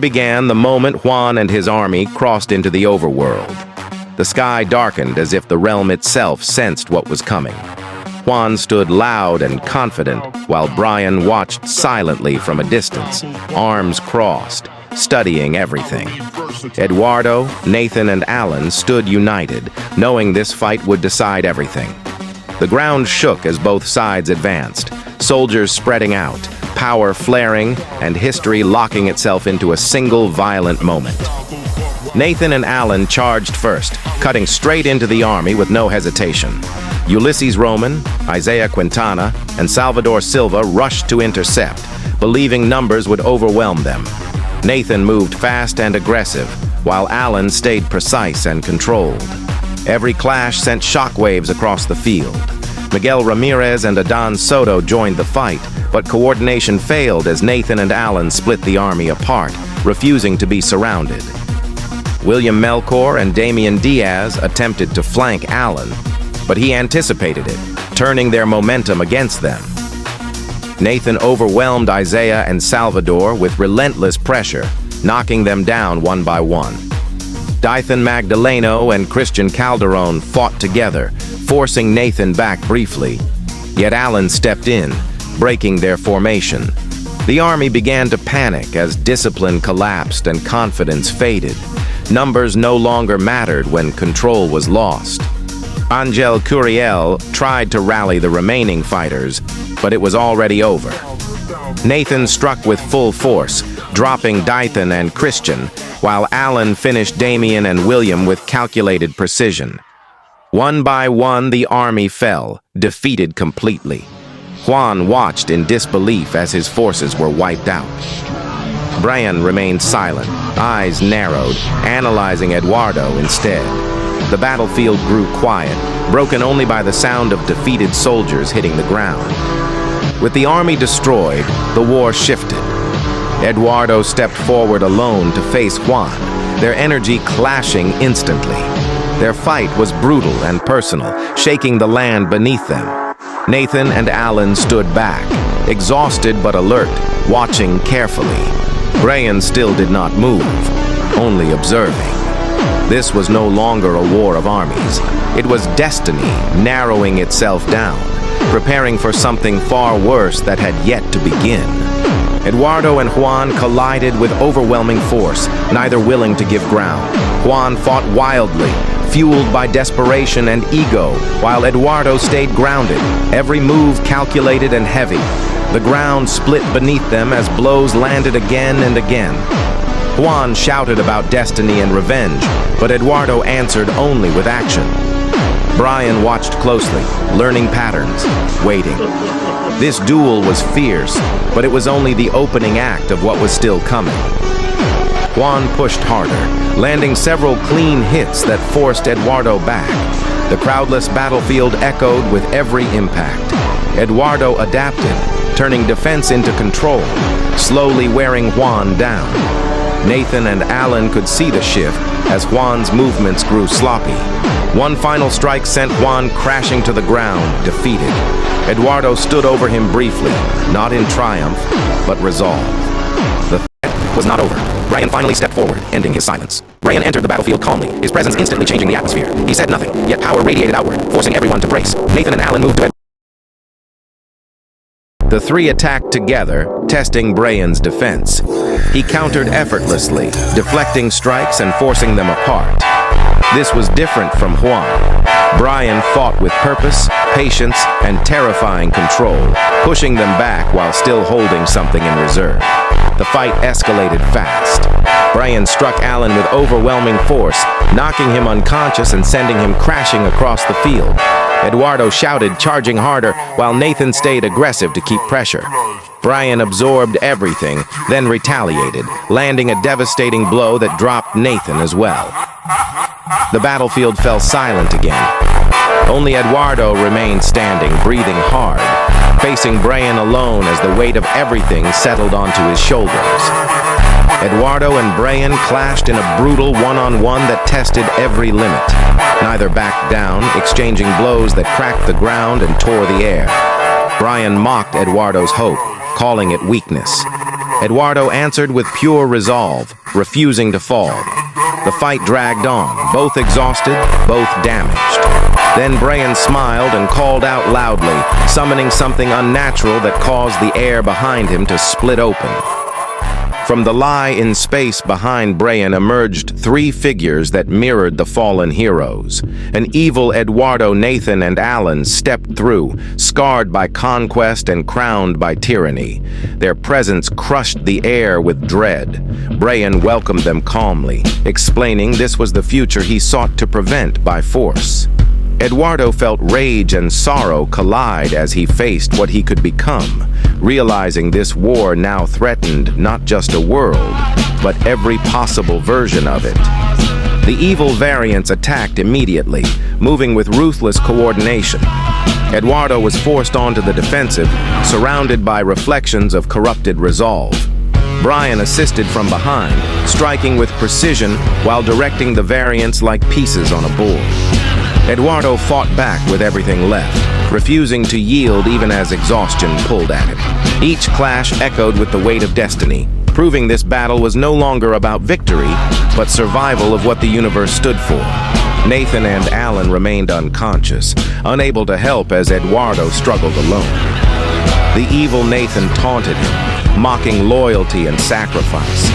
Began the moment Juan and his army crossed into the overworld. The sky darkened as if the realm itself sensed what was coming. Juan stood loud and confident, while Brian watched silently from a distance, arms crossed, studying everything. Eduardo, Nathan, and Alan stood united, knowing this fight would decide everything. The ground shook as both sides advanced, soldiers spreading out, power flaring, and history locking itself into a single violent moment. Nathan and Alan charged first, cutting straight into the army with no hesitation. Ulysses Roman, Isaiah Quintana, and Salvador Silva rushed to intercept, believing numbers would overwhelm them. Nathan moved fast and aggressive, while Alan stayed precise and controlled. Every clash sent shockwaves across the field. Miguel Ramirez and Adan Soto joined the fight, but coordination failed as Nathan and Alan split the army apart, refusing to be surrounded. William Melchor and Damian Diaz attempted to flank Alan, but he anticipated it, turning their momentum against them. Nathan overwhelmed Isaiah and Salvador with relentless pressure, knocking them down one by one. Dython Magdaleno and Christian Calderon fought together, forcing Nathan back briefly. Yet Alan stepped in, breaking their formation. The army began to panic as discipline collapsed and confidence faded. Numbers no longer mattered when control was lost. Angel Curiel tried to rally the remaining fighters, but it was already over. Nathan struck with full force, dropping Dython and Christian, while Alan finished Damian and William with calculated precision. One by one, the army fell, defeated completely. Juan watched in disbelief as his forces were wiped out. Brian remained silent, eyes narrowed, analyzing Eduardo instead. The battlefield grew quiet, broken only by the sound of defeated soldiers hitting the ground. With the army destroyed, the war shifted. Eduardo stepped forward alone to face Juan, their energy clashing instantly. Their fight was brutal and personal, shaking the land beneath them. Nathan and Alan stood back, exhausted but alert, watching carefully. Brian still did not move, only observing. This was no longer a war of armies. It was destiny narrowing itself down, preparing for something far worse that had yet to begin. Eduardo and Juan collided with overwhelming force, neither willing to give ground. Juan fought wildly, fueled by desperation and ego, while Eduardo stayed grounded, every move calculated and heavy. The ground split beneath them as blows landed again and again. Juan shouted about destiny and revenge, but Eduardo answered only with action. Brian watched closely, learning patterns, waiting. This duel was fierce, but it was only the opening act of what was still coming. Juan pushed harder, landing several clean hits that forced Eduardo back. The crowdless battlefield echoed with every impact. Eduardo adapted, turning defense into control, slowly wearing Juan down. Nathan and Alan could see the shift as Juan's movements grew sloppy. One final strike sent Juan crashing to the ground, defeated. Eduardo stood over him briefly, not in triumph, but resolve. The fight was not over. Brian finally stepped forward, ending his silence. Brian entered the battlefield calmly, his presence instantly changing the atmosphere. He said nothing, yet power radiated outward, forcing everyone to brace. Nathan and Alan moved to The three attacked together, testing Brian's defense. He countered effortlessly, deflecting strikes and forcing them apart. This was different from Juan. Brian fought with purpose, patience, and terrifying control, pushing them back while still holding something in reserve. The fight escalated fast. Brian struck Alan with overwhelming force, knocking him unconscious and sending him crashing across the field. Eduardo shouted, charging harder, while Nathan stayed aggressive to keep pressure. Brian absorbed everything, then retaliated, landing a devastating blow that dropped Nathan as well. The battlefield fell silent again. Only Eduardo remained standing, breathing hard, facing Brian alone as the weight of everything settled onto his shoulders. Eduardo and Brian clashed in a brutal one-on-one that tested every limit. Neither backed down, exchanging blows that cracked the ground and tore the air. Brian mocked Eduardo's hope, calling it weakness. Eduardo answered with pure resolve, refusing to fall. The fight dragged on, both exhausted, both damaged. Then Brian smiled and called out loudly, summoning something unnatural that caused the air behind him to split open. From the lie in space behind Brian emerged three figures that mirrored the fallen heroes. An evil Eduardo, Nathan, and Alan stepped through, scarred by conquest and crowned by tyranny. Their presence crushed the air with dread. Brian welcomed them calmly, explaining this was the future he sought to prevent by force. Eduardo felt rage and sorrow collide as he faced what he could become, realizing this war now threatened not just a world, but every possible version of it. The evil variants attacked immediately, moving with ruthless coordination. Eduardo was forced onto the defensive, surrounded by reflections of corrupted resolve. Brian assisted from behind, striking with precision while directing the variants like pieces on a board. Eduardo fought back with everything left, refusing to yield even as exhaustion pulled at him. Each clash echoed with the weight of destiny, proving this battle was no longer about victory, but survival of what the universe stood for. Nathan and Alan remained unconscious, unable to help as Eduardo struggled alone. The evil Nathan taunted him, mocking loyalty and sacrifice.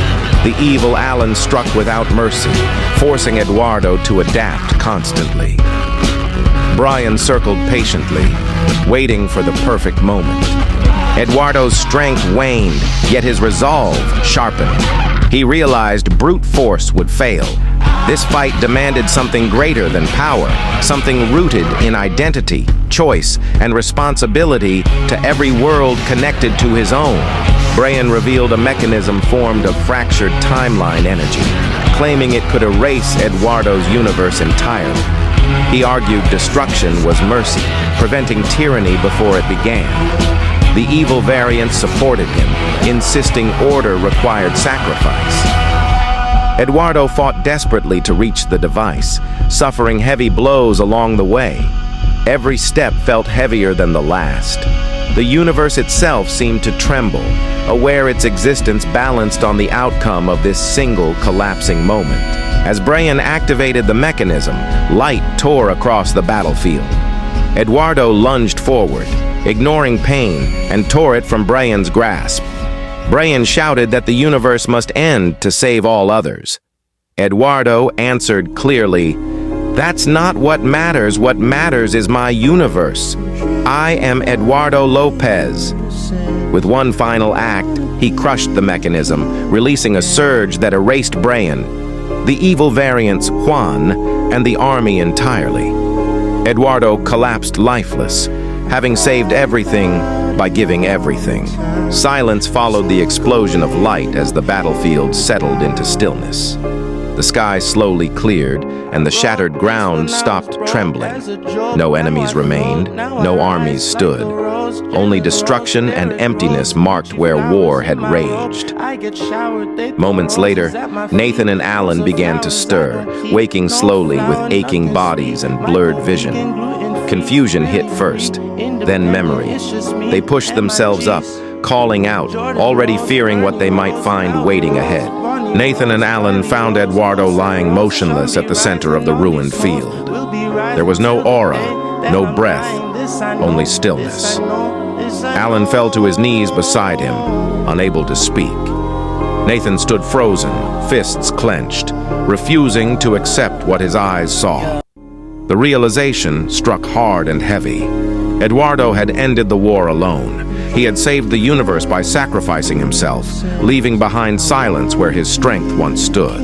The evil Alan struck without mercy, forcing Eduardo to adapt constantly. Brian circled patiently, waiting for the perfect moment. Eduardo's strength waned, yet his resolve sharpened. He realized brute force would fail. This fight demanded something greater than power, something rooted in identity, choice, and responsibility to every world connected to his own. Brian revealed a mechanism formed of fractured timeline energy, claiming it could erase Eduardo's universe entirely. He argued destruction was mercy, preventing tyranny before it began. The evil variants supported him, insisting order required sacrifice. Eduardo fought desperately to reach the device, suffering heavy blows along the way. Every step felt heavier than the last. The universe itself seemed to tremble, aware its existence balanced on the outcome of this single collapsing moment. As Brian activated the mechanism, light tore across the battlefield. Eduardo lunged forward, ignoring pain, and tore it from Brian's grasp. Brian shouted that the universe must end to save all others. Eduardo answered clearly, "That's not what matters. What matters is my universe. I am Eduardo Lopez." With one final act, he crushed the mechanism, releasing a surge that erased Brian, the evil variants Juan, and the army entirely. Eduardo collapsed lifeless, having saved everything by giving everything. Silence followed the explosion of light as the battlefield settled into stillness. The sky slowly cleared, and the shattered ground stopped trembling. No enemies remained, no armies stood. Only destruction and emptiness marked where war had raged. Moments later, Nathan and Alan began to stir, waking slowly with aching bodies and blurred vision. Confusion hit first, then memory. They pushed themselves up, calling out, already fearing what they might find waiting ahead. Nathan and Alan found Eduardo lying motionless at the center of the ruined field. There was no aura, no breath, only stillness. Alan fell to his knees beside him, unable to speak. Nathan stood frozen, fists clenched, refusing to accept what his eyes saw. The realization struck hard and heavy. Eduardo had ended the war alone. He had saved the universe by sacrificing himself, leaving behind silence where his strength once stood.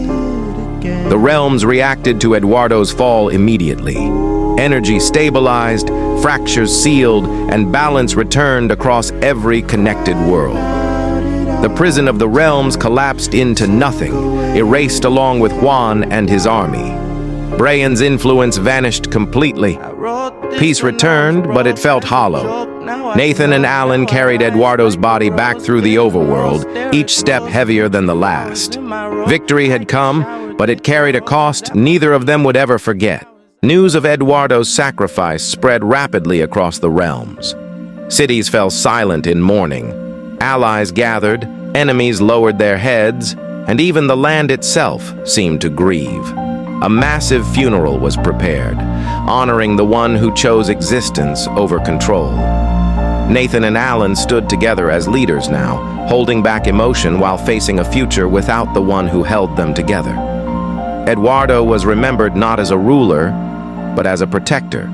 The realms reacted to Eduardo's fall immediately. Energy stabilized, fractures sealed, and balance returned across every connected world. The prison of the realms collapsed into nothing, erased along with Juan and his army. Brian's influence vanished completely. Peace returned, but it felt hollow. Nathan and Alan carried Eduardo's body back through the overworld, each step heavier than the last. Victory had come, but it carried a cost neither of them would ever forget. News of Eduardo's sacrifice spread rapidly across the realms. Cities fell silent in mourning. Allies gathered, Enemies lowered their heads, and even the land itself seemed to grieve. A massive funeral was prepared, honoring the one who chose existence over control. Nathan and Alan stood together as leaders now, holding back emotion while facing a future without the one who held them together. Eduardo was remembered not as a ruler, but as a protector.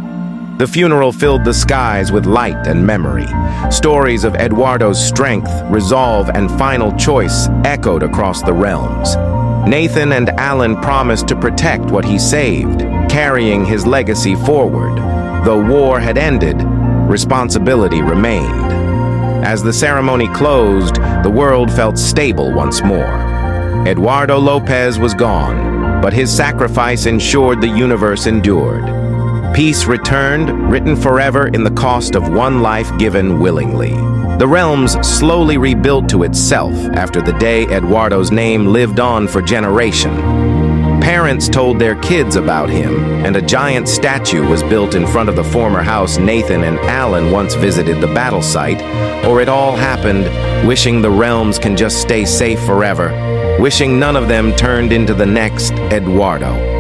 The funeral filled the skies with light and memory. Stories of Eduardo's strength, resolve, and final choice echoed across the realms. Nathan and Alan promised to protect what he saved, carrying his legacy forward. Though war had ended, responsibility remained. As the ceremony closed, the world felt stable once more. Eduardo Lopez was gone, but his sacrifice ensured the universe endured. Peace returned, written forever in the cost of one life given willingly. The realms slowly rebuilt to itself after the day Eduardo's name lived on for generations. Parents told their kids about him, and a giant statue was built in front of the former house Nathan and Alan once visited the battle site. Or it all happened, wishing the realms can just stay safe forever, wishing none of them turned into the next Eduardo.